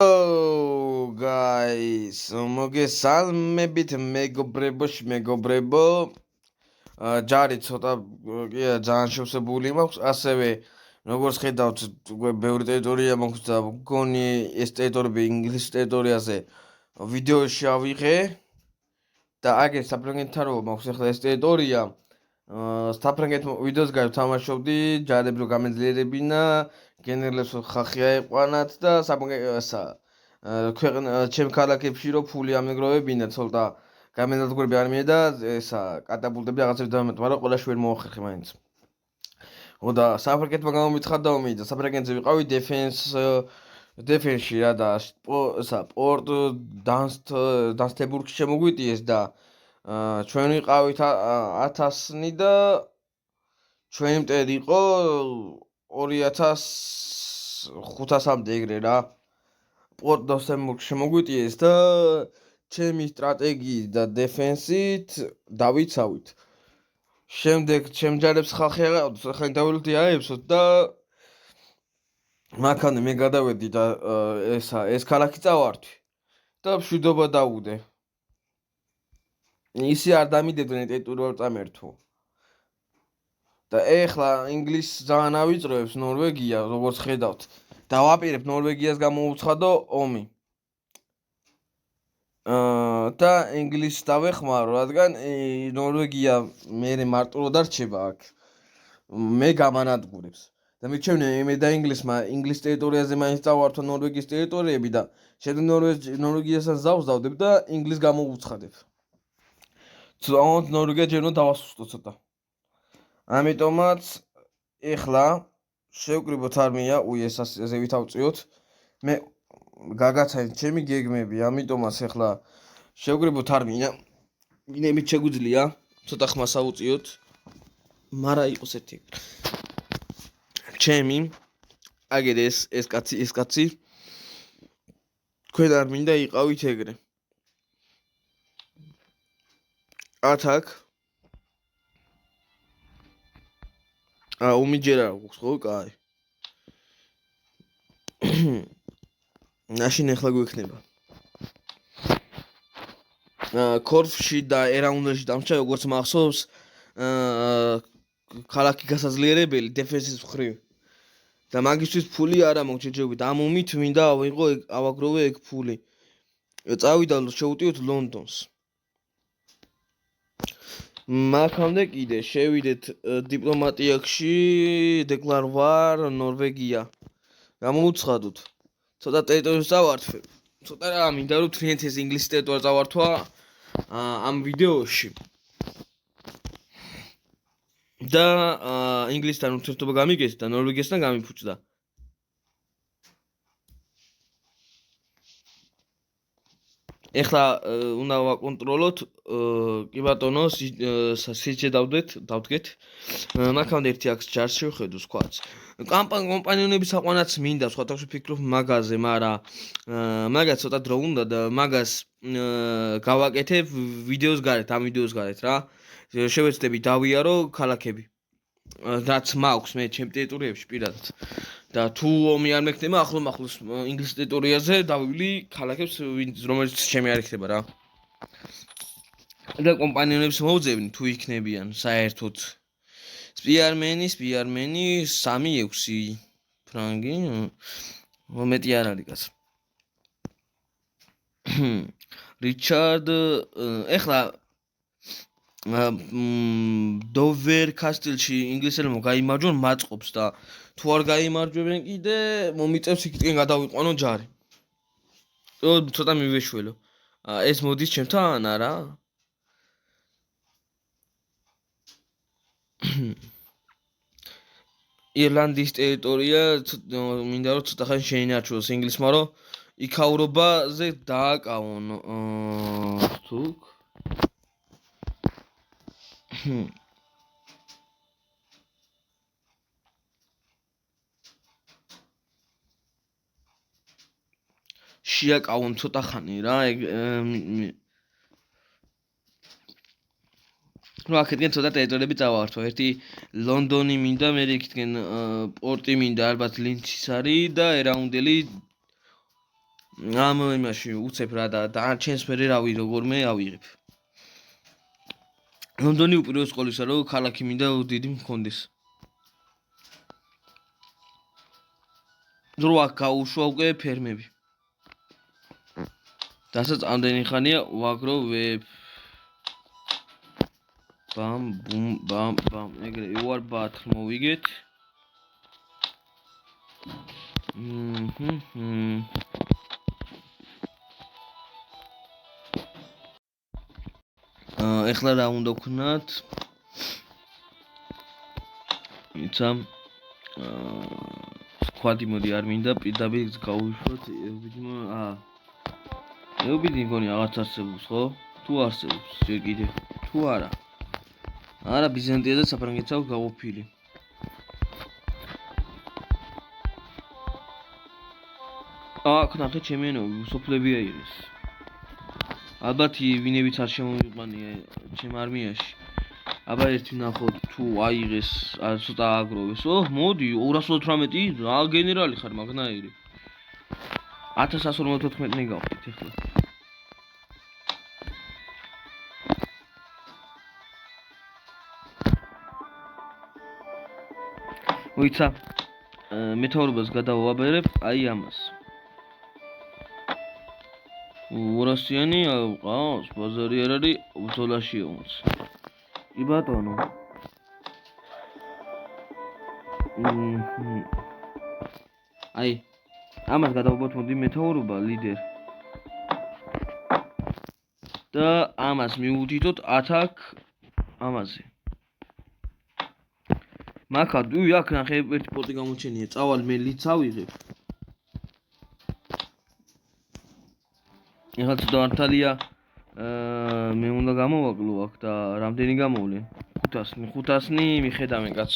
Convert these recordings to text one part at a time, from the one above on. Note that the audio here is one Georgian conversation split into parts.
Oh, guys, მოგესალმებით მეგობრებო. ჯარი ცოტა კი ძალიან შევსებული მაქვს, ასევე როგორც ხედავთ, ბევრი ტერიტორია მაქვს და მგონი ეს ტერიტორიები ინგლისის ტერიტორიაზე ვიდეოში ავიღე და აგერ საფრანგეთთან რო მაქვს ახლა ეს ტერიტორია საფრანგეთ ვიდეოს გავთამაშობდი, ჯარებს რო გამეძლიერებინა, გენერლებს ხახი აეყვანათ და ჩემ ქალაქებში რო ფული ამეგროვებინა, ცოტა გამენადგურები არ მია და ესა კატაპულტები რაღაცები დავემატა, მაგრამ ყველაში ვერ მოახერხე მაინც. და საფრანგეთმა გამომიცხადა ომი და საფრანგეთზე ვიყავი დეფენსში რა და პორტ დანსტებურგში შემოგვიტიეს და ჩვენ ვიყავით 1000-ნი და ჩვენი მტერი იყო 2500-მდე ეგრე რა. პორტ დანსტებურგში შემოგვიტიეს და ჩემი სტრატეგიით და დეფენსით დავიცავით. შემდეგ ჩემ ჯარებს ხალხი აღაყავდათ, ხან დავილდი აებსოთ და მაქამდე მე გადავედი და ეს ქალაქი წავართვი და მშვიდობა დავუდე. ისე არ დამიდებდნენ ტერიტორია არ წამერთო. და ეხლა ინგლისს ძალიან ავიწროებს ნორვეგია, როგორც ხედავთ. დავაპირებ ნორვეგიას გამოუცხადო ომი. და ინგლისს დავეხმარო, რადგან ნორვეგია მე მარტო დარჩება აქ. მე გამანადგურებს. და მიჩვენე მე და ინგლისმა ინგლის ტერიტორიაზე მაინც წავართო ნორვეგიის ტერიტორიები და შემდეგ ნორვეგიასთან ზავს დავდებ და ინგლისს გამოვუცხადებ. თუმცა ნორვეგია ჯერ უნდა დავასუსტო ცოტა. ამიტომაც ეხლა შევკრიბოთ არმია, ესე ვითავწიოთ. მე გაგაცაინთ ჩემი გეგმები, ამიტომაც ეხლა შევკრიბოთ არმია. მინებით შეგვიძლია ცოტა ხმას აუწიოთ. მარა იყოს ერთი. ჩემი აგერ ეს კაცი თქვენ არ მინდა იყავით ეგრე. ათაკ ომი ჯერ არ გვაქვს ხო? კაი. მაშინ ახლა გვექნება. კორფში და ერაუნდში დამჭა როგორც მახსოვს ქალაქი გასაძლიერებელი დეფენსის მხრივ. და მაგისთვის ფული არ ამოქვს შეჯობით. ამ ომით მინდა ავაგროვე ეგ ფული. წავიდა შევუტიოთ ლონდონს. მაქამდე კიდე შევიდეთ დიპლომატიაში, დეკლარვარ ნორვეგია. გამოვუცხადოთ. ცოტა ტერიტორიას წავართვე. ცოტა რა მინდა რომ თრიენთ ეს ინგლისის ტერიტორია წავართვა ამ ვიდეოში. და ინგლისთან ურთიერთობა გამიგეს და ნორვეგიასთან გამიფუჭდა. ეხლა უნდა ვაკონტროლოთ კი ბატონო სიჩე დავდგეთ. მაქამდე ერთი აქ ჯარს შევხედო სხვაც. კომპანიონების აყვანაც მინდა, სხვათა შორის ვფიქრობ მაგაზე, მაგრამ მაგას ცოტა დრო უნდა და მაგას გავაკეთებ ვიდეოს გარეთ, ამ ვიდეოს გარეთ რა. შევეცდები დავიარო ქალაქები. რაც მაქვს მე ჩემ ტერიტორიებში პირადად. და თუ ომი არ მექნება, ახლოს ინგლისის ტერიტორიაზე დავივლი ქალაქებს, რომელიც ჩემი არ იქნება რა. და კომპანიონებს მოვძებნი თუ იქნებიან საერთოდ. სპიარმენი 3-6 ფრანგი. მეტი არ არის კაც. რიჩარდ ეხლა დოვერ კასტილში ინგლისელებმა გაიმარჯვონ მაწყობს და თუ არ გაიმარჯვებენ კიდე მომიწევს იქიდან გადავიყვანო ჯარი. ცოტა მივეშველო. ეს მოდის ჩემთან არა? ირლანდიის ტერიტორია მინდა რომ ცოტა ხანი შეინარჩუნოს ინგლისმა რომ იქაურობაზე დააკავონ თუ შეაკავონ ცოტა ხანი რა რა აქეთკენ ცოტა ტერიტორიები წავართვა. ერთი ლონდონი მინდა, მე იქითკენ პორტი მინდა, ალბათ ლინჩის არის და ერაუნდელი ამ იმაში უცებ რა და დანარჩენს მე რავი როგორმე ავიღებ. ლონდონი უპირველეს ყოვლისა რომ ქალაქი მინდა დიდი მქონდეს. დრო აქ გაუშვა უკვე ფერმები. დასაც ამდენი ხანია ვაგრო ვებ ბამ ბუმ ბამ ბამ ეგრე you are bad მოვიგეთ. ეხლა რა უნდა ვქნათ? იცა სკვადი მოდი არ მინდა პირდაპირ გავუშვათ ეუბიდი მგონი რაღაც არსებობს ხო? თუ არსებობს ჯერ კიდე თუ არა? არა ბიზანტია და საფრანგეთსა გავოფილი. აქ ნახე ჩემი ენები სოფლები აიღეს. ალბათ ვინებიც არ შემოვიყვანია ჩემ არმიაში. აბა ერთი ნახოთ თუ აიღეს ცოტა აგროვეს. მოდი 218 რა გენერალი ხარ მაგნაირი. 1114 გავხდით ეხლა. მოიცა მეთაურობას გადავაბერებ აი ამას. ურასიანი ყავს ბაზარი არ არის ბრძოლაში ომს. კი ბატონო. აი ამას გადავაბოთ მოდი მეთაურობა ლიდერ. და ამას მიუთითოთ ათაკ ამაზე. მაგად აქ ნახე ერთი პოტი გამოჩენია. წავალ მე ლიდს ავიღებ. ეხლა თუ დართალია მე უნდა გამოვაკლო აქ და რამდენი გამოვლე? 500 მიხედავენ კაც.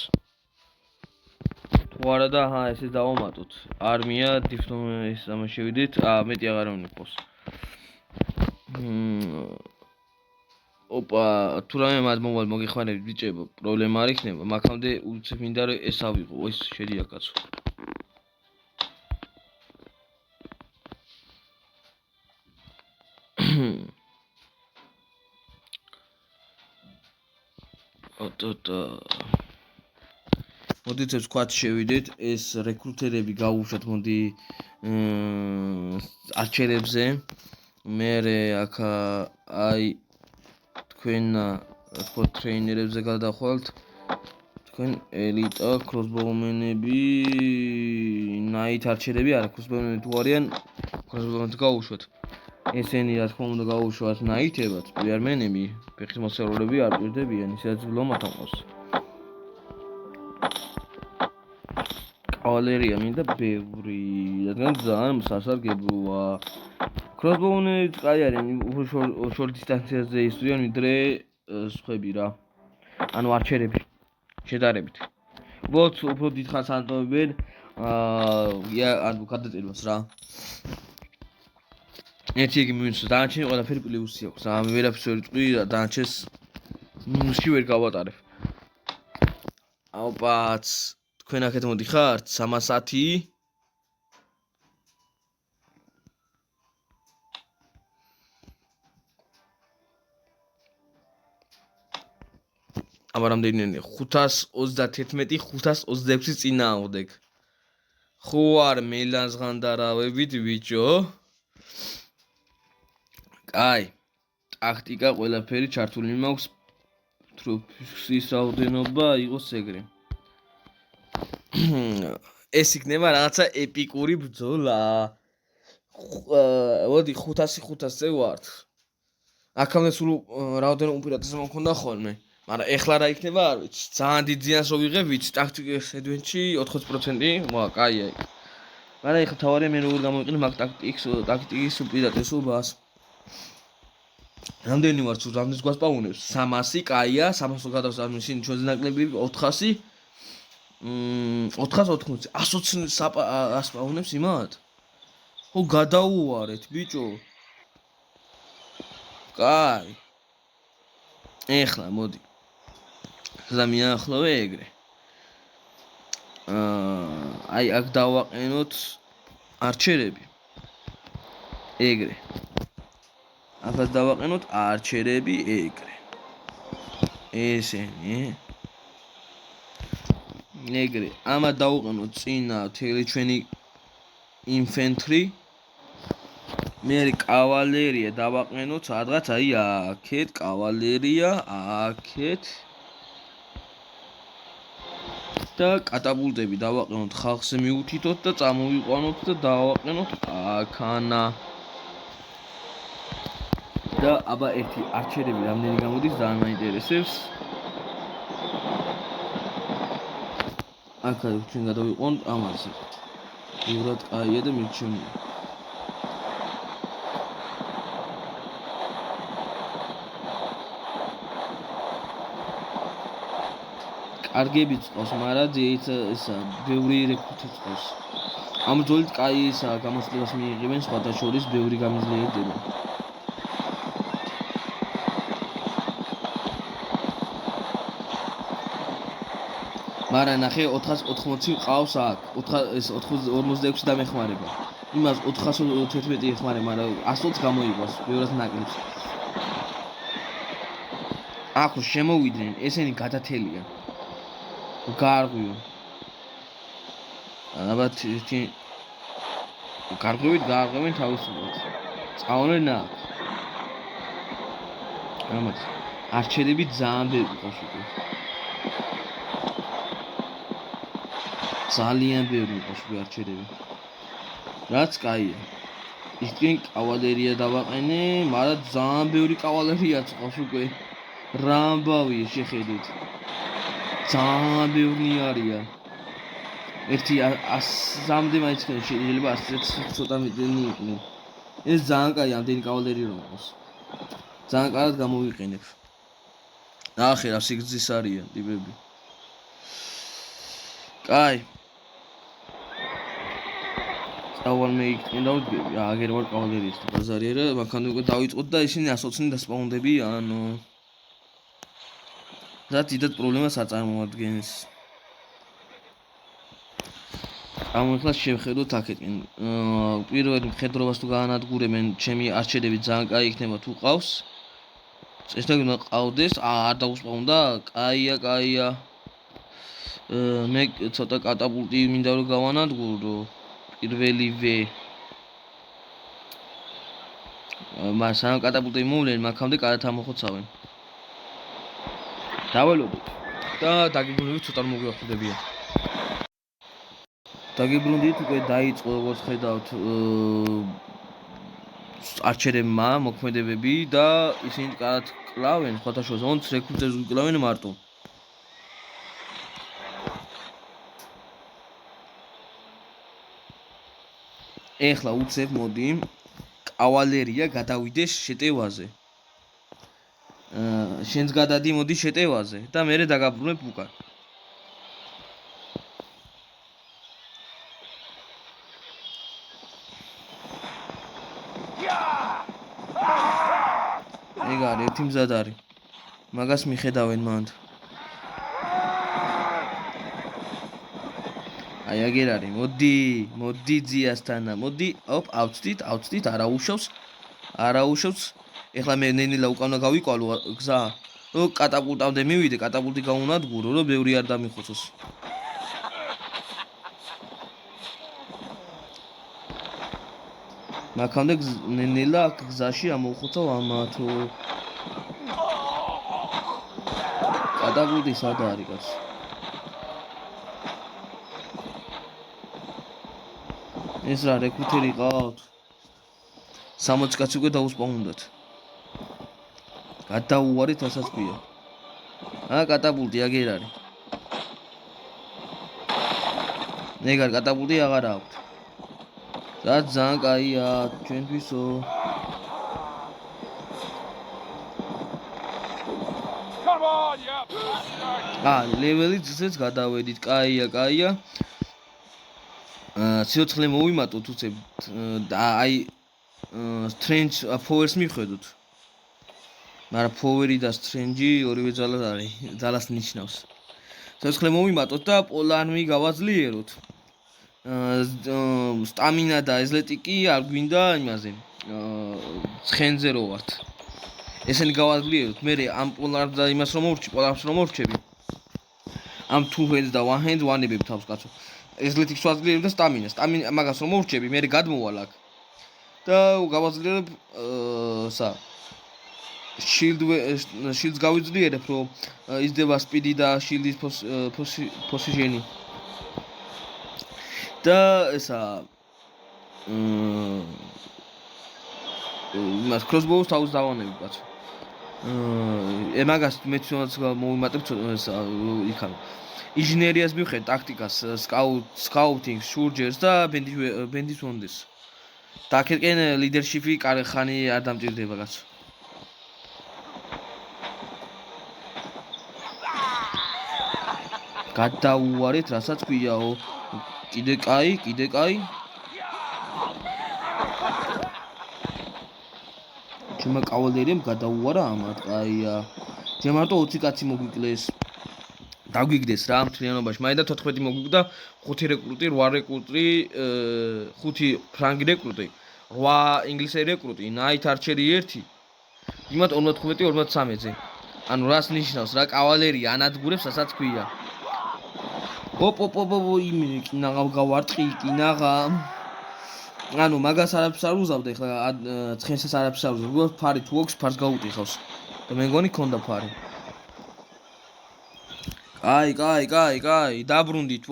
თუ არა და ესე დავამატოთ. არმია დიფტომის ამას შევიდეთ. მეტი აღარ უნდა იყოს. ოპა თუ რამე მათ მოვალ მოგიხმარებით ბიჭებო, პრობლემა არ იქნება. მაგამდე უცებ მინდა რომ ეს ავიღო. ეს შედია კაცო. მოდით ეს სკვად შევიდეთ, ეს რეკრუტერები გავუშვათ მოდი არჩერებზე. მე აქ აი თქვენ თქო ტრეინერებზე გადახვალთ. თქვენ ელიტა კროსბოუმენები ნაით არჩერები არა კროსბოუმენები თუ არიან კროსბოუმენებს გავუშვათ. ესენი რა თქმა უნდა გაუშვათ ნაითებად, პიარმენები, ფეხის მოსარულები არ პირდებიან, ისაც ვლომათ ამას. კავალერია მინდა ბევრი, რადგან ძალიან სასარგებლოა. კროსბოუნები კაი არიან, შორტ დისტანციაზე ისვრიან ვიდრე სხვები რა. ანუ არჩერები შედარებით. ვოთ უფრო დიდხანს ანტოვებენ ანუ გადაწერებას რა. ერთი იგი მინუს დანარჩენი ყველაფერი პლუსი აქვს. ამ ვერაფერს ვერ წყვი და დანარჩენს მინუსში ვერ გავატარებ. აუპაც თქვენ აქეთ მოდიხართ 310 აბა რამდენია 531 526 წინააღმდეგ. ხო არ მელანზღანდარავებით ბიჭო. აი, ტაქტიკა ყველაფერი ჩართული მაქვს. ტროფის რაოდენობა იყოს ეგრე. ეს იქნება რაღაცა ეპიკური ბრძოლა. მოდი 500-500-ზე ვართ. აქამდე სულ რაოდენობა უპირატესობა მქონდა ხოლმე. მაგრამ ეხლა რა იქნება არ ვიცი. ძალიან დიდ ზიანს რო ვიღებ, ვიცი, ტაქტიკის ადვენჩი 80%. კაია. მაგრამ ეხლა თავარია მე როგორ გამოვიყენე მაგ ტაქტიკის უპირატესობას. რამდენი ვარ თუ რამდენს გვასპაუნებს? 300 კაია, 300 გადავსწავლ ისინი ჩვენზე ნაკლები 400 480 120 ასპაუნებს იმათ? ხო გადაუარეთ ბიჭო. კაი. ეხლა მოდი. ზამიახლოვე ეგრე. აი აქ დავაყენოთ არჩერები. ეგრე. ახლა დავაყენოთ არჩერები ეგრე. ესენი. ეგრე. ამა დავუყენოთ წინა თელი ჩვენი infantry. მე კავალერია დავაყენოთ სადღაც აი აქეთ კავალერია, აქეთ. და კატაპულტები დავაყენოთ ხალხზე მიუთითოთ და წამოვიყვანოთ და დავაყენოთ აქანა. და აბა ერთი არჩერები რამდენი გამოდის ძალიან მაინტერესებს. აქ ჩვენ გადავიყვანოთ ამაზე. ბევრად კაია და მირჩევნია. კარგები წავს, მაგრამ ისა ბევრი რეკრუტი წავს. ამ ბრძოლით კაი ისა გამოცდილებას მიიღებენ სხვათა შორის ბევრი გამიძლიერდება. მაგრამ ნახე 480 ყავს აქ. 446 დამეხმარება. იმას 411 ეხმარე, მაგრამ 120 გამოიყვას, ბევრად ნაკლებს. ახლა შემოვიდნენ, ესენი გადათელიან. გარღვიო. ალბათ ერთი გარღვევენ თავისუფლად. წავდნენ აქ. ამათ არჩერები ძალიან ბევრი ყავს უკვე. ძალიან ბევრი ყავს უკვე არჩერები. რაც კაია. ისკენ კავალერია დავაყენე, მაგრამ ძალიან ბევრი კავალერია ყავს უკვე. რა ამბავია შეხედეთ. ძალიან ბევრი არიან. ერთი 100-მდე მაინც შეიძლება 100-ზე ცოტა მეტი იყვნენ. ეს ძალიან კაი ამდენი კავალერი რომ ყავს. ძალიან კარგად გამოვიყენებ. ნახე რა სიგრძის არიან ტიპები. კაი. წავალ მე იქიდან დავდგები. აგერ ვარ კავალერიის ბაზარია რა, მანქანა უკვე დავიწყოთ და ისინი 120-ნი დასპაუნდები, ანუ და დიდად პრობლემას აწარმოადგენს. ახლა შევხედოთ აქეთკენ. პირველი მხედრობას თუ გაანადგურებენ, ჩემი არჩერები ძალიან კაი იქნება თუ ყავს. წესთან უნდა ყავდეს, არ დაუსპაუნდა, კაია. მე ცოტა კატაპულტი მინდა რომ გავანადგურო. პირველივე. მას ამ კატაპულტი მოვლენ, მაქამდე კარად ამოხოცავენ. დაველოდოთ და დაგიბრუნდით ცოტა მოგვიახლდებიან. დაგიბრუნდით უკვე დაიწყო როგორც ხედავთ არჩერებმა მოქმედებები და ისინი კარად კლავენ სხვათა შორის 20 რეკრუტებს ვიკლავენ მარტო. ეხლა უცებ მოდი კავალერია გადავიდეს შეტევაზე. შენს გადადი მოდი შეტევაზე და მე დაგაბრუნებ უკან. ეგ არის ერთი მზად არის. მაგას მიხედავენ მანდ. აი აგერ არის. მოდი ძიასთანა. მოდი, ავწდით, არაუშავს. ეხლა მე ნენელა უკანა გავიკვალო გზა. რომ კატაპულტამდე მივიდე, კატაპულტი გაუნადგურო, რომ ბევრი არ დამიხოცოს. მაქამდე ნენელა გზაში ამოვხოცავ ამათო. კატაპულტი სად არის კაც? ეს რა რეკრუტერი ყავთ? 60 კაცი უკვე დაუსპაუნდათ. გადაუვარეთ ასაც ქვია. კატაპულტი აგერ არის. ეგარ კატაპულტი აღარ აქვს. და ძალიან კაია ჩვენთვისო. ლეველი ძეც გადავედით. კაია. სიოცხლე მოვიმატოთ უცებ და აი strange powers მიხედოთ. მაგრამ power-ი და strange ორივე ძალად არის, ძალას ნიშნავს. სიოცხლე მოვიმატოთ და პოლარმი გავაძლიეროთ. სტამინა და ეზლეტიკი არ გვინდა იმაზე. ცხენზე რო ვართ. ესენი გავაძლიეროთ, მე ამ პოლარს და იმას რომ მოვრჩები. ამ two hands და one hand ვანებებ თავს კაცო. ეზლეთიქს ვაძლიერებ და სტამინას. მაგას რომ მოვრჩები, მე გადმოვალ აქ. და გავაძლიერებ shield გავიძლიერებ, რომ იზრდება speed და shield-ის position-ი. და ესა იმას crossbow-ს თავს დავანები კაცო. მაგას მეცნიერს მოვიმატებ იქა. ინჟინერიას მივხედ, ტაქტიკას, scouting, shurgers და bandits wonders. და აქეთკენ leadership-ი ხანი არ დამჭირდება კაცო. გადაუვარეთ, რასაც ქვიაო. კიდე კაი. ჩემმა კავალერიამ გადაუვარა ამათ, კაია. ჯერ მარტო 20 კაცი მოგვიკლეს. დაგვიგდეს რა ამ თლიანობაში. მაინდა 14 მოგვიგდა, 5 რეკრუტი, 8 რეკრუტი, 5 ფრანგი რეკრუტი, 8 ინგლისელი რეკრუტი, ნაით არჩერი 1. იმათ 55-53-ზე. ანუ რას ნიშნავს რა კავალერია ანადგურებს, რასაც ქვია. იმი კინაღა გავარტყი, კინაღა. ანუ მაგას არაფერს არ უზავდა ეხლა ცხენსაც არაფერს არ უზავდა. გულს ფარი თუ აქვს, ფარს გაუტიხავს. და მე მგონი ქონდა ფარი. კაი, დაბრუნდით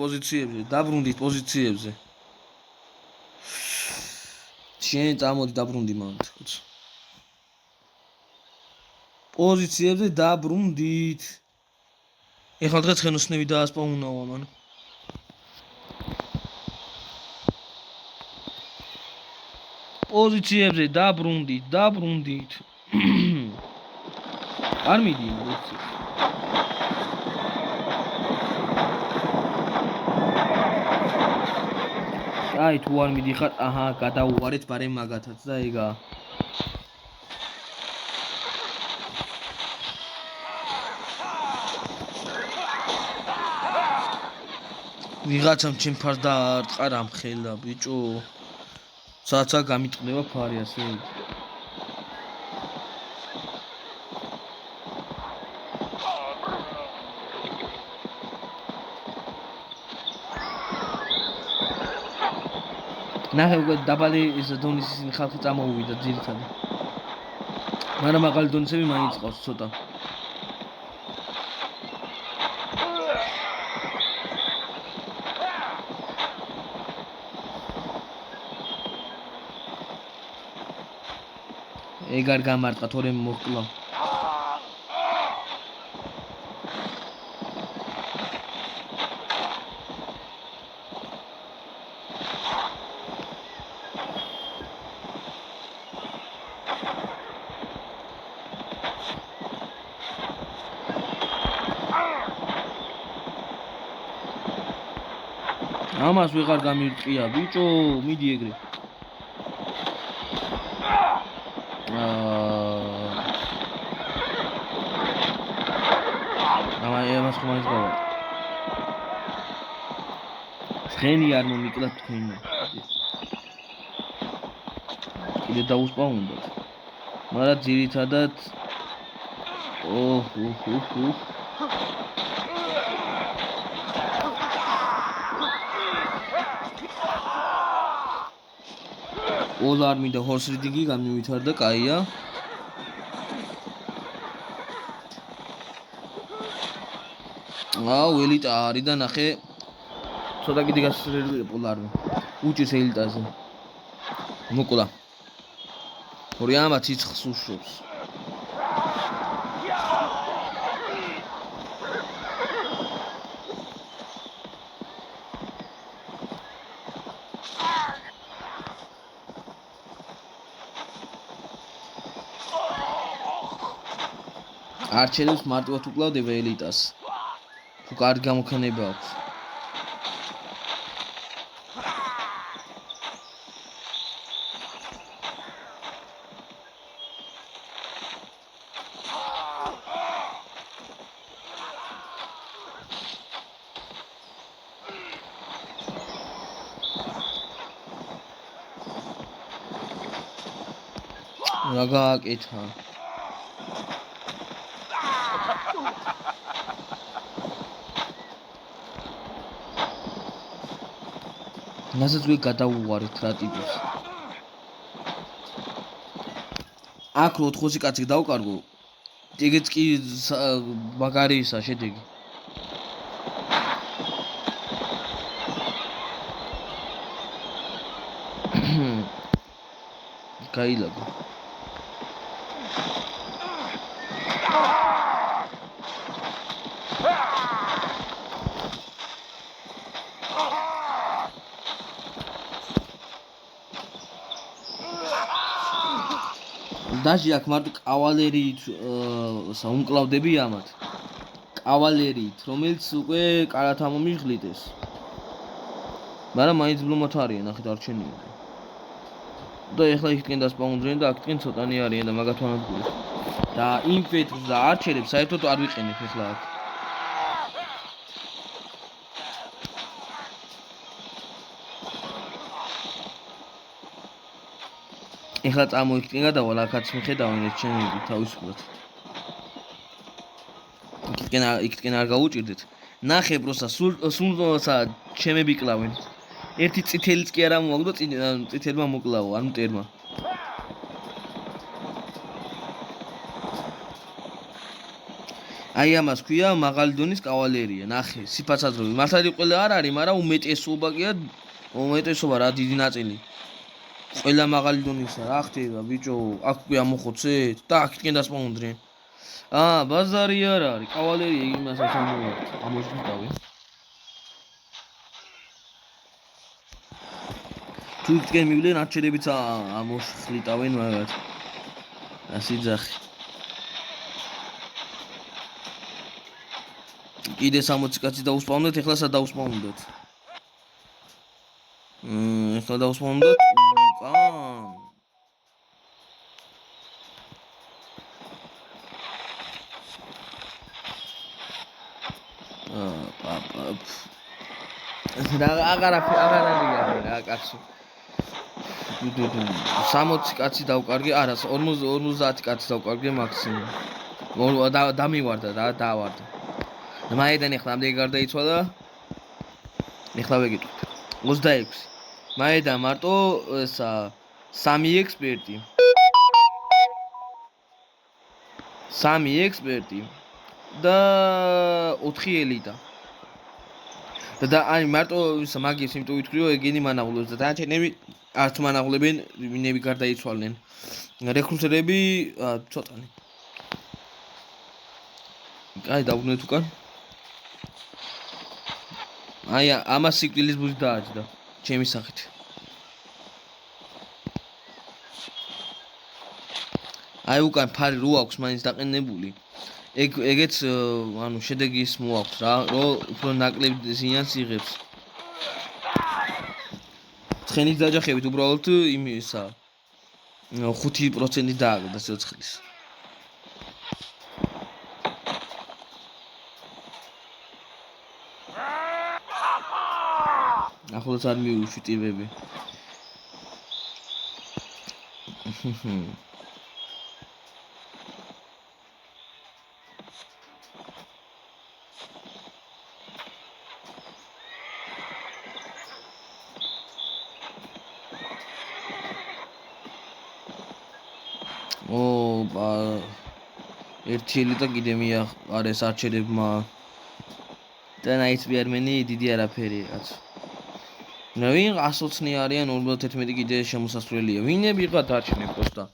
პოზიციებზე. შენ წამოდი დაბრუნდი მანდ. პოზიციებზე დაბრუნდით. ეხლა დღეს ცხენოსნები დაასპაუნაო ამან. პოზიციებზე დაბრუნდით. არ მიდი ვიცი. აი თუ არ მიდიხარ, აჰა, გადაუვარეთ ბარემ მაგათაც და ეგა. ვიღაცამ ჩემ ფარს დაარტყა რამ ხელა ბიჭო. საცა გამიტყდება ფარი ასე. ნახე უკვე დაბალი ეს დონის ხალხი წამოუვიდა ძირითადად. მაგრამ მაგალი დონისები მაინც ყავს ცოტა. ეგ არ გამარტყა თორემ მოხლა. ამას ვეღარ გამირტყია ბიჭო, მიდი ეგრე. ამას ხომ ის გავა. ცხენი არ მომიკლათ თქვენმა. კიდე დაუსპაუნდათ. მაგრამ ძირითადად all army და horse riding-ი გამივითარდა, კაია. ელიტა არის და ნახე ცოტა კიდე გასწრებული პოლარმი. უჭის ელიტაზე. მოკლა. ორი ამა ციცხს უშობს. არჩენებს მარტივად უკლავდება ელიტას. თუ კარგი გამოქანება აქვს. რა გააკეთა? რასაც ვე გადაუვარეთ რა ტიპის. აქ რო 400 კაცი დავკარგო. ეგეც კი მაგარისა შედეგი. გაილაგო. დაჟი აქ მარტო კავალერიით საუმკლავდები ამათ. კავალერიით, რომელიც უკვე კარათ ამომიღლიდეს. მაგრამ მაინც ბლომად არიან, ნახეთ არჩენია. და ეხლა იქიდან დასპაუნდნენ და აქეთკენ ცოტანი არიან და მაგათ ვანადგურეთ. და ინფეტს და არჩერებს საერთოდ არ ვიყენებ ეხლა აქ. ეხლა წამოიქცენ გადავალ აქაც მიხედავენ ეს ჩემები თავისუფლად. იქიდან არ გაუჭირდეთ. ნახე პროსა სულსა ჩემები კლავენ. ერთი წითელიც კი არა მოაქვს და წითელმა მოკლავო, ანუ მტერმა. აი ამას ქვია მაღალი დონის კავალერია. ნახე, სიფასადროვი. მართალი ყველა არ არის, მაგრამ უმეტესობა რა დიდი ნაწილი. ყველა მაღალი დონისა რა ხდება ბიჭო, აქ უკვე ამოხოცეთ და აქეთკენ დასპაუნდნენ. ბაზარი არ არის, კავალერია იმასაც ამოჟღავენ. თუ იქიდან მივიდნენ არჩერებიც ამოშხლიტავენ მაგათ. ასიძახი. კიდე 60 კაცი დაუსპავნდეთ, ეხლა სად დაუსპავნდეთ? ეხლა დაუსპავნდეთ უკან. აღარ არის რა კაცო. 60 კაცი დავკარგე, არა 50 კაცი დავკარგე მაქსიმუმ. დამივარდა და დავარდა. მაედან ეხლა ამდენი გარდაიცვალა. ეხლა ვეგიტყვით. 26. მაედან მარტო ესა 3 ექსპერტი. 3 ექსპერტი და 4 ელიტა. და აი მარტო ისა მაგის იმიტომ ვიტყვი რომ ეგენი მანაღლებს და დანარჩენები არც მანაღლებენ, ვინები გარდაიცვალნენ. რეკრუტერები ცოტანი. აი დავვნეთ უკან. აი ამას სიკვდილის ბუზი დააჭდა ჩემი სახით. აი უკან ფარი რო აქვს მაინც დაყენებული. ეგეც ანუ შედეგის მოაქვს რა, რომ უფრო ნაკლები ზიანს იღებს. ცხენის დაჯახებით უბრალოდ იმისა 5% დააგდა სიცხლის. ახლაც არ მივუშვი ტიპები. ერთი ელიტა კიდე მიაყარეს არჩერებმა და ნაიცბიარმენი დიდი არაფერია კაცო. ვინ 120 არიან 51 კიდე შემოსასვლელია. ვინები იყავთ არჩენებ პოსტა?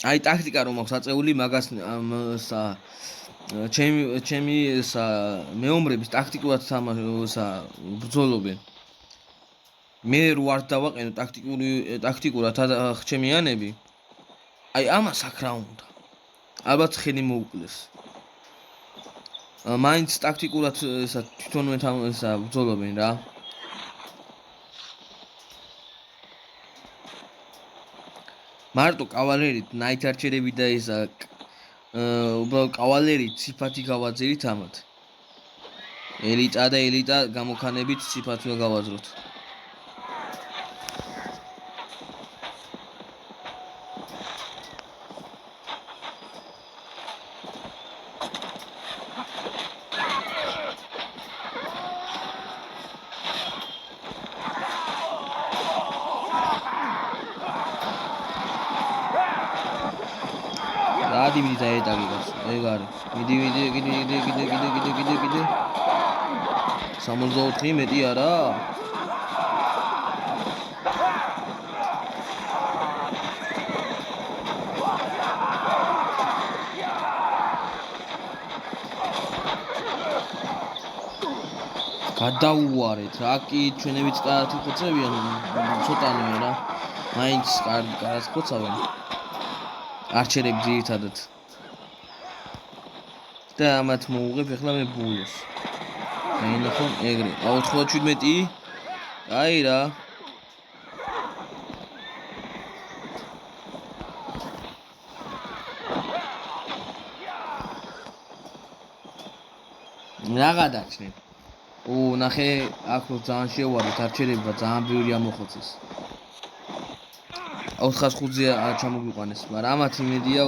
აი ტაქტიკა რომ აქვს აწეული მაგას ჩემი მეომრების ტაქტიკურად ბრძოლობენ. მე რო არ დავაყენო ტაქტიკურად ხჩემიანები. აი ამას აქ რა უნდა? ალბათ ხელი მოუკლეს. მაინც ტაქტიკურად თვითონვე ბრძოლობენ რა. მარტო კავალერით ნაითარჩერები და ისა უბრალოდ კავალერით სიფათი გავაძერით ამათ. ელიტა და ელიტა გამოქანებით სიფათვე გავაზროთ. რადი მიდი დაეტაგი გასულ. ეგ არის. მიდი. 64 მეტი არა? გადაუვარეთ რა კი ჩვენებიც კარგი ხოცებიან ცოტანია რა მაინც კარგი ხოცავენ არჩერები ძირითადად და ამათ მოუღებ ახლა მე ბულოს ნახო ეგრე 97 აი რა რა გადაჭნე ნახე აქ რო ძალიან შევარდეთ არჩერებმა ძალიან ბევრი ამოხოცეს 405-ზე არ ჩამოგვიყვანეს მაგრამ ამათ იმედია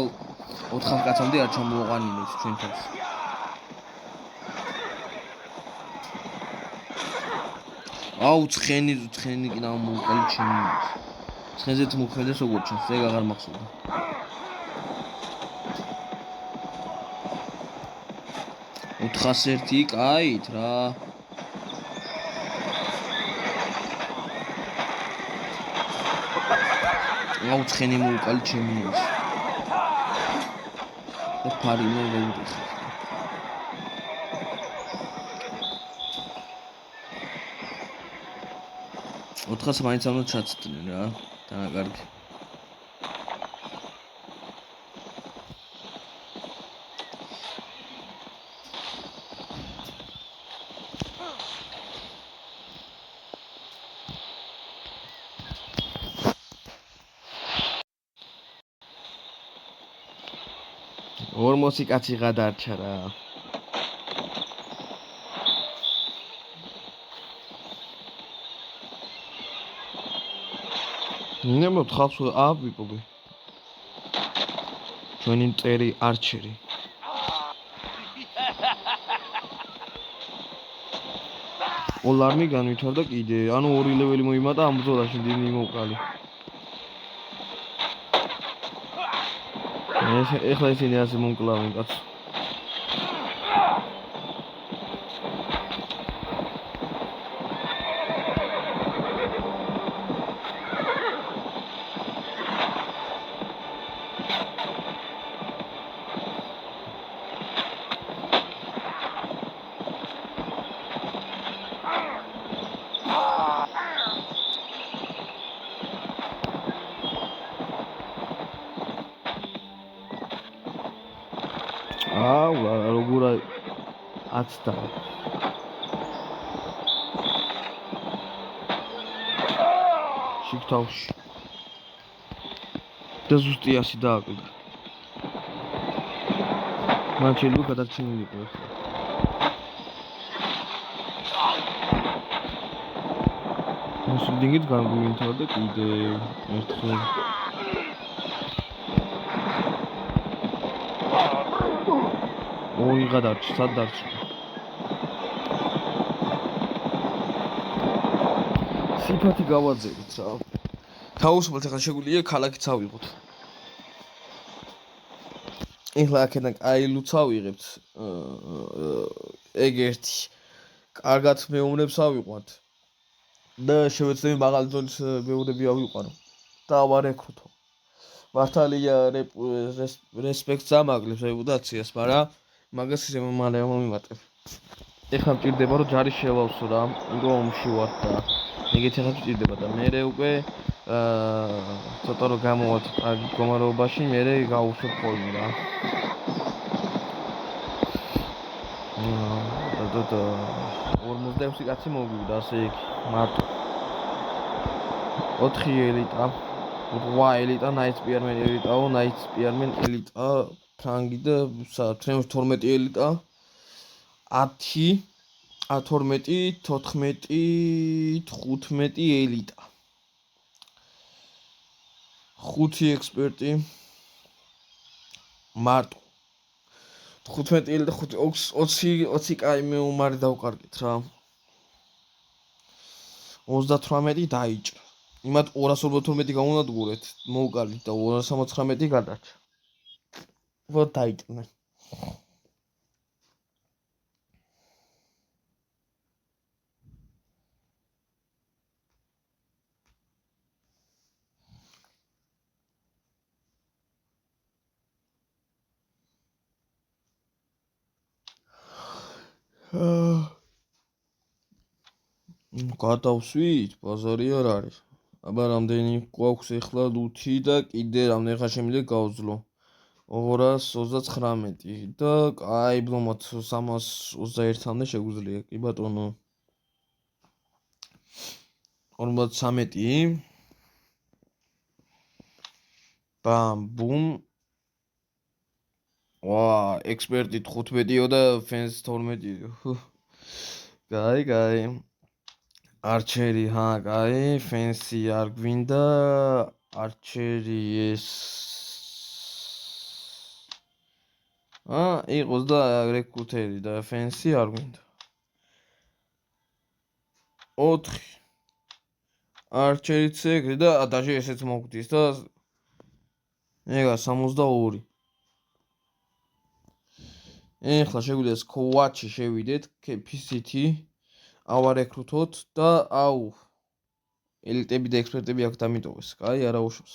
400 კაცამდე არ ჩამოვაყანინებს ჩვენ თავს ცხენი კი დამოუყალი ჩემი ცხენზეც მოქმედეს როგორ ჩანს ეგ აღარ მახსოვდა 401 კაით რა ცხენი მოუყალი ჩემი და ფარი მე ვეუდიხე 400 მაინც უნდა ჩაცდნენ რა დანაკარგი ორმოსი კაცი გადარჩა რა ნემოთ ხალხს ააბიპობე ჩვენი მტერი არჩერი ოლარნი განვითარდა კიდე ანუ 2 ლეველი მოიმატა ამ ბრძოლაში დინი მოყალი ეხლა ისინი ასე მომკლავენ კაცო როგორ აცდა შიქთავში და ზუსტი 100 დააკლდა მან შეიძლება გადარჩენილი იყო ახლა მოსულდინგით განგვიმთავრდა კიდე ერთხელ ორი გადარჩა, სად დარჩა? სიფათი გავაძერით რა. თავისუფლად ახლა შეგვიძლია ქალაქიც ავიღოთ. ეხლა აქედან კაი ლუც ავიღებთ. ეგ ერთი. კარგად მეომრებს ავიყვანთ. და შევეცდები მაღალი ზონის მეომრები ავიყვანო. და ავარეკრუთო. მართალია რესპექტს ამაგლებს რეპუტაციას, მაგრამ მაგას ისე მალე მომიმატებ. ეხლა მჭირდება რომ ჯარი შევავსო რა, რომ ომში ვარ და ეგეთი ახლა მჭირდება და მე უკვე ცოტა რომ გამოვალთ კარგი მდგომარეობაში, მე გავუშვებ ხოლმე რა. და 46 კაცი მოგვივიდა ასე იქ მარტო. 4 ელიტა, 8 ელიტა, ნაიცპიარმენ ელიტაო, ნაიცპიარმენ ელიტა ფრანგი და 12 ელიტა 10 A12, 14, 15 ელიტა. 5 ექსპერტი მარტო. 15 ელიტა 20 კაი მეომარი დავკარგეთ რა. 38 დაიჭრა. იმათ 242 გამონადგურეთ, მოვკარგეთ და 269 გადარჩა. ვოთ დაიჭრნენ. გადავსვით, ბაზარი არ არის. აბა რამდენი გვაქვს ახლა ლუთი და კიდე რამდენი ხარ შემიძლია გავძლო. 239 და აი ბლომად 321-მდე შეგვიძლია. კი ბატონო. 53. ბამ ბუმ. ვა, ექსპერტი 15-იო და ფენს 12-იო. კაი. არჩერი, კაი, ფენსი არ გვინდა, არჩერი ეს იყოს და რეკრუტერი და ფენსი არ გვინდა. 4 არჩერიც ეგრე და დაჟე ესეც მოგდის და ეგა 62. ეხლა შეგვიძლია სკვაჩი შევიდეთ, KPCT ავარეკრუთოთ და ელიტები და ექსპერტები აქ დამიტოვეს. კაი, არა უშავს.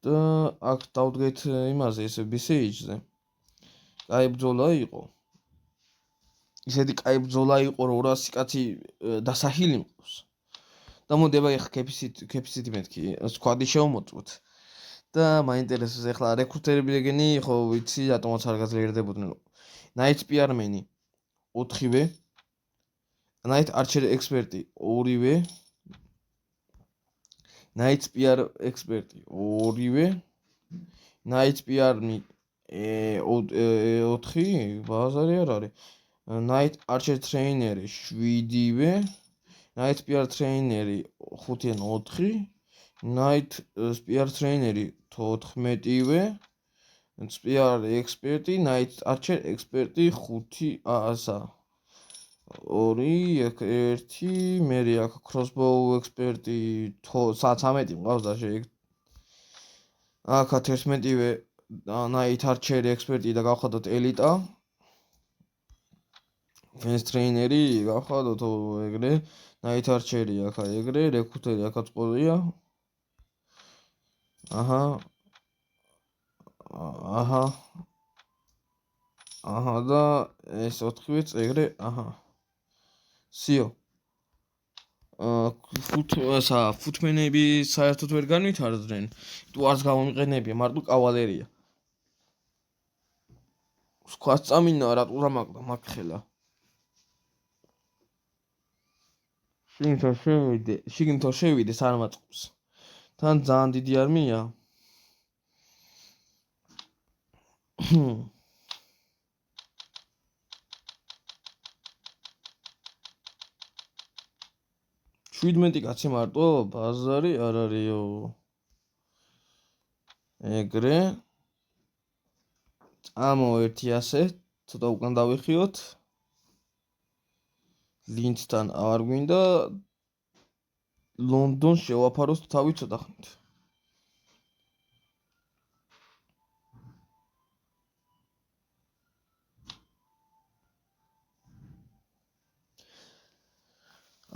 და აქ დავდგეთ იმაზე, ესე BCH-ზე. კაი ბრძოლა იყო. ისეთი კაი ბრძოლა იყო, რომ 200 კაცი დასახილი მყავს. და მოდება ახლა KPCT მეთქი, სკვადი შევმოწმოთ. და მაინტერესებს ახლა რეკრუტერები ეგენი, ხო ვიცი, რატომაც არ გაძლიერდებოდნენ. Night Spearman-ი 4-ვე. Night Archer ექსპერტი 2-ვე. Night Spear ექსპერტი 2-ვე. Night Spear-მი 4, ბაზარი არ არის. Night Archer Trainer-ი 7-ვე. Night Spear Trainer-ი 5-ან 4. Night Spear Trainer-ი 14-ვე. Spear ექსპერტი, Night Archer ექსპერტი 5 ასა. 2, 1, მერე აქ crossbow ექსპერტი 13 მყავს და აქ 11-ვე Night Archer ექსპერტი და გავხადოთ ელიტა. Fence Trainer-ი გავხადოთ ეგრე, Night Archer-ი აქ ეგრე, რეკრუტერი აქაც ყოლია. და ეს 4-ვეც ეგრე, სიო. ფუტმენები საერთოდ ვერ განვითარდნენ. თუ არც გამომიყენებია, მარტო კავალერია. სხვაც წამინა რატო რა მაგდა მაგხელა. შიგნითო შევიდე სარმაწყობს. თან ძალიან დიდი არმია. შვიდმეტი კაცი მარტო ბაზარი არ არისო. ეგრე. ამო ერთი ასე, ცოტა უკან დავიხიოთ. ლინჩთან არ გვინდა. ლონდონს შევაფაროთ თავი ცოტა ხნით.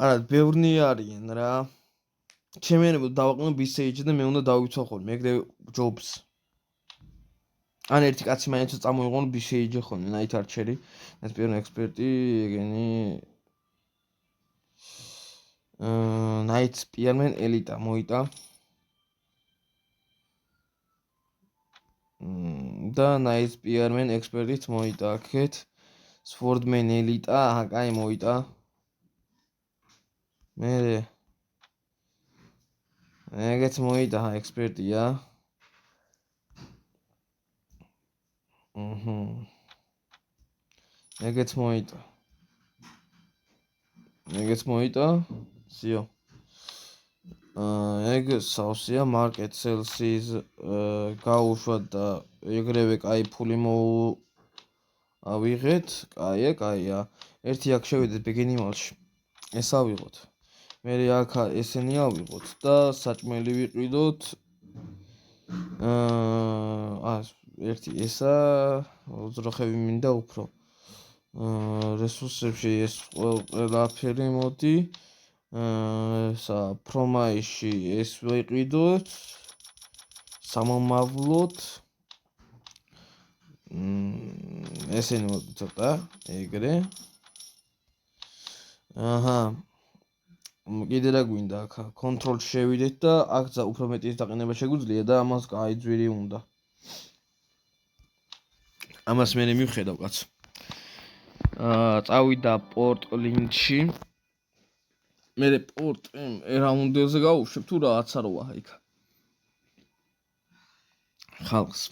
არა, ბევრნი არიან რა. ჩემი ენებო დავაყენო BCH და მე უნდა დავიცვა ხოლმე, ეგრე ჯობს. ან ერთი კაცი მაინც წამოიღონ BCH ხოლმე, Night Archer-ი, Spear ექსპერტი, ეგენი Night Spearman ელიტა მოიტა. და Night Spearman ექსპერტიც მოიტა აქეთ. Swordman ელიტა, კაი მოიტა. მერე ეგეც მოიტა ექსპერტია. ეგეც მოიტა ზიო ეგ სავსეა market sales-ის გაუშვათ და ეგრევე კაი ფული ავიღეთ კაია ერთი აქ შევიდეთ ბეგინიმალში ეს ავიღოთ მე აქ ესენი ავიღოთ და საჭმელი ვიყიდოთ ერთი ესა უძრახები მინდა უფრო რესურსებში ეს ყველაფერი მოდი ფრომაიში ეს ვიყიდოთ სამომავლოდ ესენი მოდი ცოტა ეგრე აჰა კიდე რა გვინდა აქ კონტროლში შევიდეთ და აქ უფრო მეტი დაყენება შეგვიძლია და ამას კაი ძვირი უნდა ამას მე მივხედავ კაცო წავიდა პორტლინდში მე პორტ ერაუნდელზე გავუშვებ თუ რააცა როა იქ ხალხს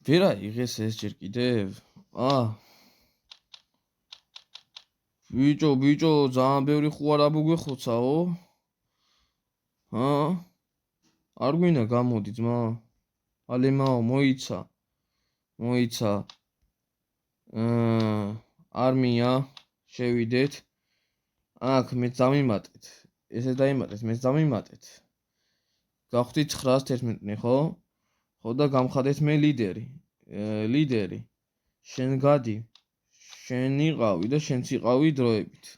ვერა იღეს ეს ჯერ კიდევ ბიჭო ძალიან ბევრი ხوارა მოგეხოცაო არ გვინდა გამოდი ძმა ალემაო მოიცა არმია შევიდეთ აქ მე დამიმატეთ ესე დაიმატეთ მე დამიმატეთ გავხდით 911 ხო და გამხადეთ მე ლიდერი შენ გადი შენ იყავი და შენც იყავი დროებით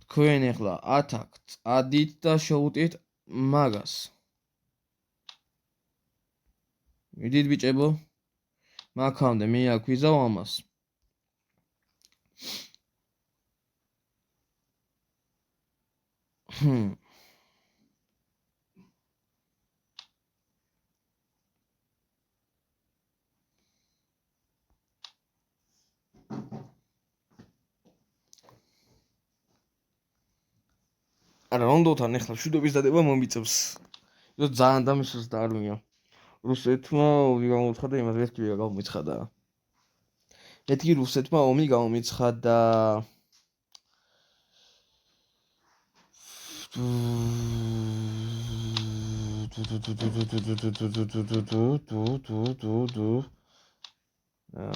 თქვენ ახლა ათაკ წადით და შეუტიეთ მაგას მიდით ბიჭებო მაქამდე მე აქ ვიზავ ამას არა რონდოთან ახლა მშვიდობის დადება მომიწევს იდო ძალიან დამისვს და არმია რუსეთმა ომი გამოუცხადა იმას ვერკი გამოიცხადა მეთქი რუსეთმა ომი გამოიცხადა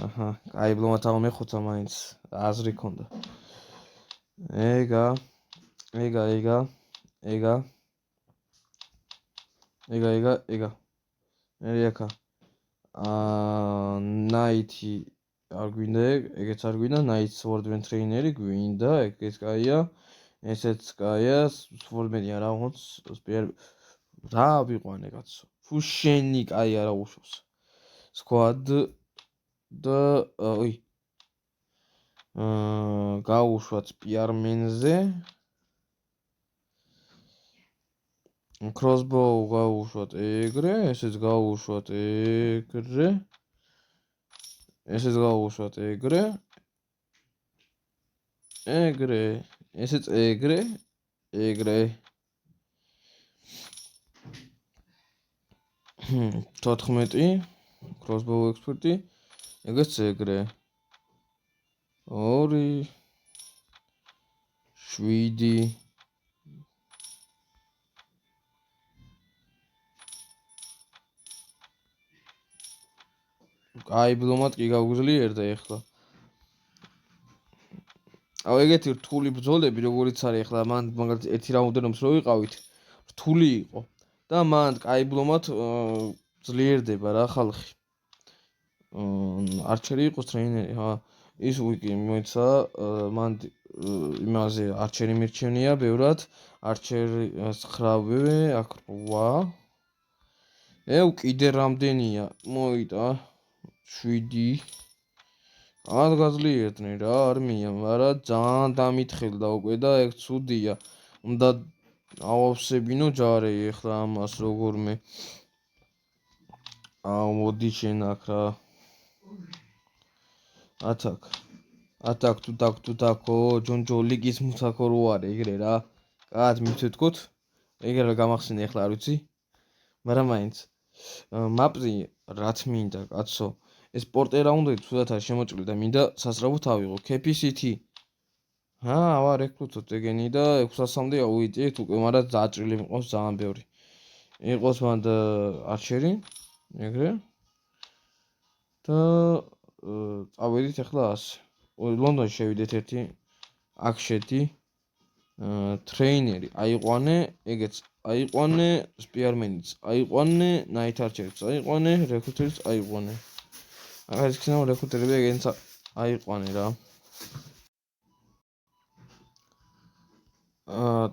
აჰა აი ბლომათა მეხოცა მაინც აზრი ქონდა ეგა ერიაკა ნაითი არ გვინდა ეგეც არ გვინდა ნაითს ვორდმენ ტრეინერი გვინდა ეგეც კაია ესეც კაია სვორდმენი არა ვღონს სპიერ რა ვიყვანე კაცო თუ შენი კაი არა უშავს სკვად და ой გაუშვათ პიარმენზე crossbow გაუშვათ ეგრე ესეც გაუშვათ ეგრე ესეც გაუშვათ ეგრე ესეც ეგრე 14 crossbow expert-ი ეგეც ეგრე 2 7 აი ბლომად კი გაგვიძლიერდა ეხლა აუ ეგეთი რთული ბრძოლები როგორიც არის ეხლა მან მაგალითად ერთი რაუნდენობს რო ვიყავით რთული იყო და მან აი ბლომად ძლიერდება რა ხალხი არჩერი იყოს ტრეინერი ის ვიკი მოიცა მან იმაზე არჩერი მირჩენია ბევრად არჩერი 9 აქ 8 კიდე რამდენია მოიტა 7 ან გაძლიერდნენ რა არმია მაგრამ ძალიან დამითხელდა უკვე და ეგ ცუდია უნდა ავავსებინო ჯარი ეხლა ამას როგორმე მოდი შენ აქ რა ათაკ თუ დაკო ჯონჯო ლიგის მუთაკო რო არის ეგრე რა კაც მივთქვით ეგრე რა გამახსენე ეხლა არ ვიცი მაგრამ მაინც მაპზე რაც მინდა კაცო ეს პორტერ რაუნდები თუდად არის შემოჭრილი და მინდა სასწრაფოდ ავიღო KPCT ვარ ეკრუტოთ ეგენი და 600-მდე ავუიტიეთ უკვე მაგრამ დაჭრილი მყავს ძალიან ბევრი იყოს მანდ არჩერი ეგრე და წავედით ახლა ასე ლონდონში შევიდეთ ერთი აქ შედი ტრეინერი აიყვანე ეგეც აიყვანე სპიარმენიც აიყვანე ნაით არჩერიც აიყვანე რეკრუტერიც აიყვანე აღარ ისქნა რეკრუტერები ეგენც აიყვანე რა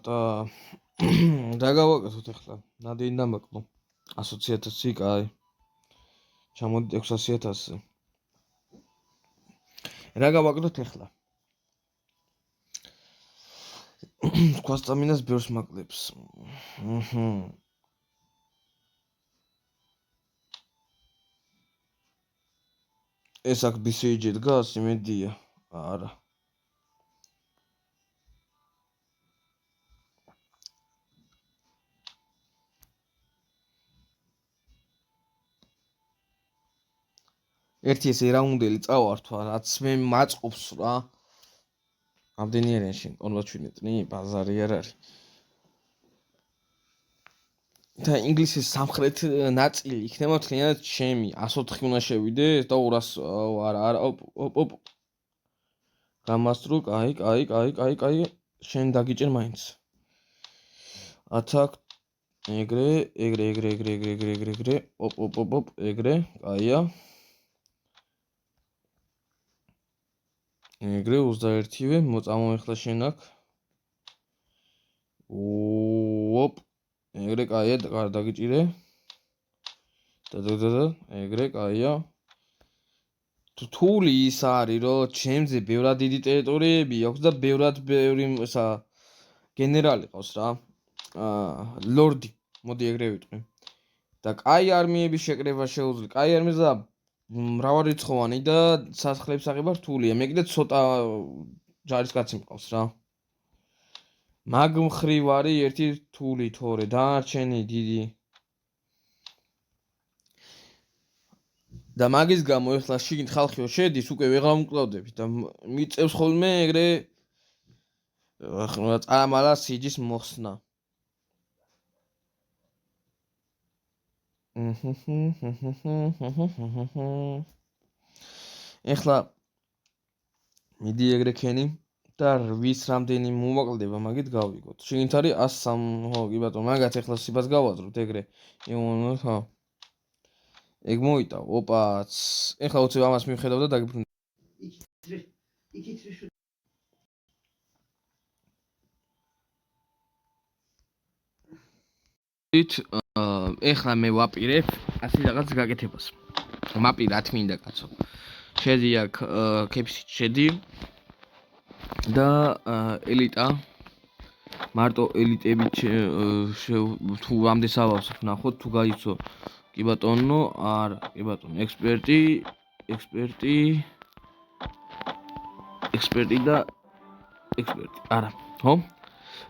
და რა გავაკეთოთ ახლა ნადენი დამაკლო 100,000 კაი ჩამოდით 600,000-ზე რა გავაკეთოთ ახლა თქვა სტამინას ბევრს მაკლებს ეს აქ BCG დგას იმედია არა ერთი ეს რაუნდელი წავართვა რაც მე მაწყობს რა ამდენი არიან შენ 57 წნი ბაზარი არ არის და ინგლისის სამხრეთ ნაწილი იქნება მთლიანად ჩემი 104 უნდა შევიდეს და 200 არა ოპ გამასტრუკ აი შენ დაგიჭერ მაინც ათაკ ეგრე ოპ ეგრე კაია ეგრე 21-ვე მოწამო ახლა შენ აქ ოპ ეგრე კაია დაგიჭირე და ეგრე კაია თული ის არის რომ ჩემზე ბევრად დიდი ტერიტორიები აქვს და ბევრი ესა გენერალი ყავს რა ლორდი მოდი ეგრე ვიტყვი და კაი არმიების შეკრება შეუძლია კაი არმიები და მრავალრიცხოვანი და სასახლეების აღება რთულია მე კიდე ცოტა ჯარისკაცი მყავს რა მაგ მხრივ არის ერთი რთული თორე დანარჩენი დიდი და მაგის გამო ახლა შიგნით ხალხიო შედის უკვე ვეღარ მკლავდები და მიწევს ხოლმე ეგრე წამალა სიჯის მოხსნა ახლა მიდი ეგრე ქენი და 8 რამდენი მომაკლდება მაგით გავიგოთ შიგნით არის 103 ხო კი ბატონო მაგაც ახლა სიბას გავაზროთ ეგრე ხო ეგ მოიტა ოპაც ახლა უცებ ამას მივხედავ და დაგიბრუნე ეხლა მე ვაპირებ ასე რაღაც გაკეთებას მაპი რა თმინდა კაცო შედი აქ KPC შედი და ელიტა მარტო ელიტები თუ ამდე სავავსებ ნახოთ თუ გაიცო კი ბატონო არა კი ბატონო ექსპერტი და ექსპერტი არა ხო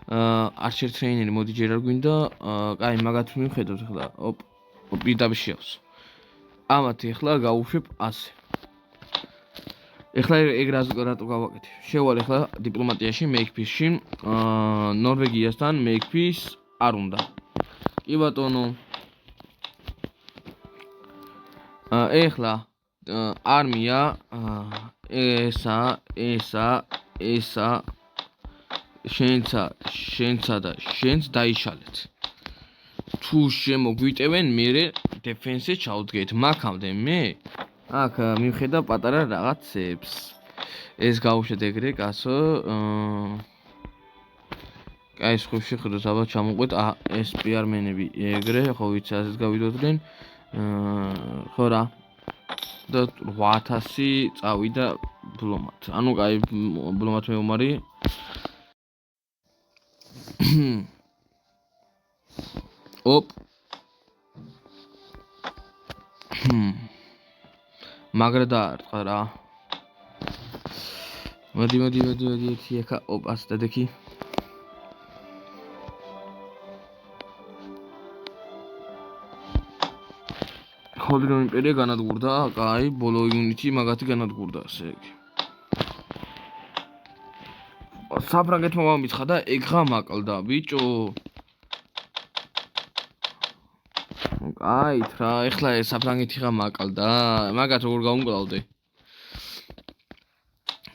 არჩერ ტრეინერი მოდი ჯერ არ გვინდა კაი მაგათ მივხედავთ ახლა ოპ პირდაპირ შეავს ამათ ახლა გავუშვებ ასე ახლა ეგ რატო გავაკეთე შევალ ახლა დიპლომატიაში მეიქფისში ნორვეგიასთან მეიქფის არ უნდა კი ბატონო ახლა არმია ესა შენცა და შენც დაიშალეთ თუ შემოგვიტევენ მე დეფენსზე ჩავდგეთ მაგამდე მე აქ მივხედავ პატარა რაღაცებს ეს გავუშვეთ ეგრე კაცო კაი სხვებში ხედავთ აბა ჩამოყვეთ ეს პიარმენები ეგრე ხო ვიცი ასეთ გავიდოდნენ ხო რა და 8000 წავიდა ბლომად ანუ კაი ბლომად მეომარი ოპ მაგრა დაარტყა რა მოდი ერთი ეხა ოპ ასე დადექი Holy Roman იმპერია განადგურდა, კაი, ბოლო იუნიტი მაგათი განადგურდა, ასე იგი. საფრანგეთმა გამიცხადა, ეგღა მაკლდა, ბიჭო. კაით რა, ეხლა საფრანგეთი ღა მაკლდა, მაგათ როგორ გაუმკლავდე.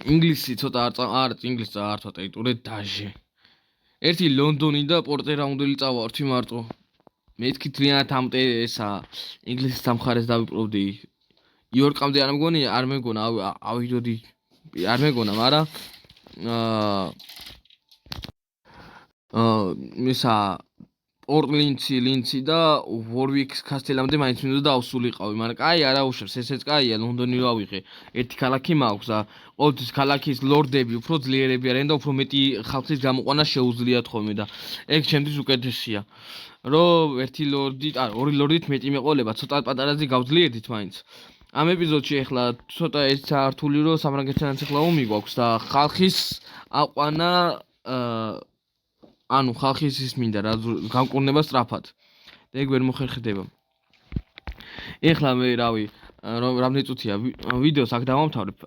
ინგლისი ცოტა არ ინგლისი წაართვა ტერიტორიად დაჟე. ერთი ლონდონი და პორტერაუნდელი წავართვი მარტო. მეთქი თლიანად ამტე ესა ინგლისის სამხარეს დავიპყრობდი. იორკამდე არ მგონი, არ მეგონა, ავიდოდი, არ მეგონა, მაგრამ ისა პორტლინცი და ვორვიქს კასტელამდე მაინც მინდოდა დავსულიყავი, მაგრამ კაი არა უშავს, ესეც კაია, ლონდონი რა ვიღე. ერთი ქალაქი მაქვს და ყოველთვის ქალაქის ლორდები უფრო ძლიერები არიან და უფრო მეტი ხალხის გამოყვანა შეუძლიათ ხოლმე და ეგ ჩემთვის უკეთესია. რომ ერთი ლორდი, ორი ლორდით მეტი მეყოლება, ცოტა პატარაზე გავძლიერდით მაინც. ამ ეპიზოდში ახლა ცოტა ეს საართული რომ საფრანგეთთან ახლა ომი გვაქვს და ხალხის აყვანა ანუ ხალხის ის მინდა რა გამკურნება სწრაფად. და ეგ ვერ მოხერხდება. ეხლა მე რავი, რამდენი წუთია ვიდეოს აქ დავამთავრებ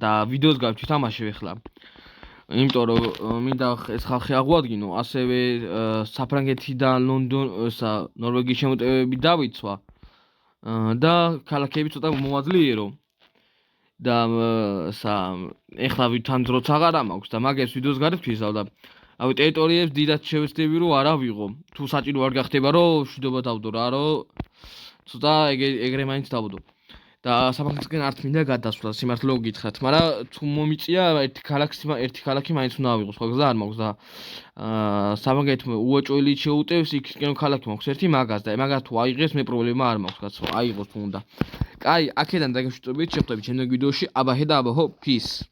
და ვიდეოს გავთამაშებ ეხლა. იმიტომ რომ მინდა ეს ხალხი აღვადგინო, ასევე საფრანგეთიდან ლონდონსა ნორვეგიის შემოტევები დავიცვა და ქალაქები ცოტა მოვაძლიერო. და ეხლა ვითან დროც აღარ მაქვს და მაგას ვიდეოს გარეთ ვიზავ და რავი ტერიტორიებს დიდად შევეცდები რომ არ ავიღო. თუ საჭირო არ გახდება რომ მშვიდობა დავდო რა, რომ ცოტა ეგრე მაინც დავდო. და საფრანგეთსკენ არ მინდა გადასვლა, სიმართლე გითხრათ, მაგრამ თუ მომიწია ერთი ქალაქი მაინც უნდა ავიღო, სხვა გზა არ მაქვს და საფრანგეთმა უაჭველი შეუტევს იქისკენ ქალაქი მაქვს ერთი მაგას და მაგას თუ აიღეს მე პრობლემა არ მაქვს, კაცო, აიღოს თუ უნდა. კაი, აქედან დაგემშვიდობებით, შეხვდებით ჩემს ვიდეოში, აბა ჰე და აბა ჰო, peace.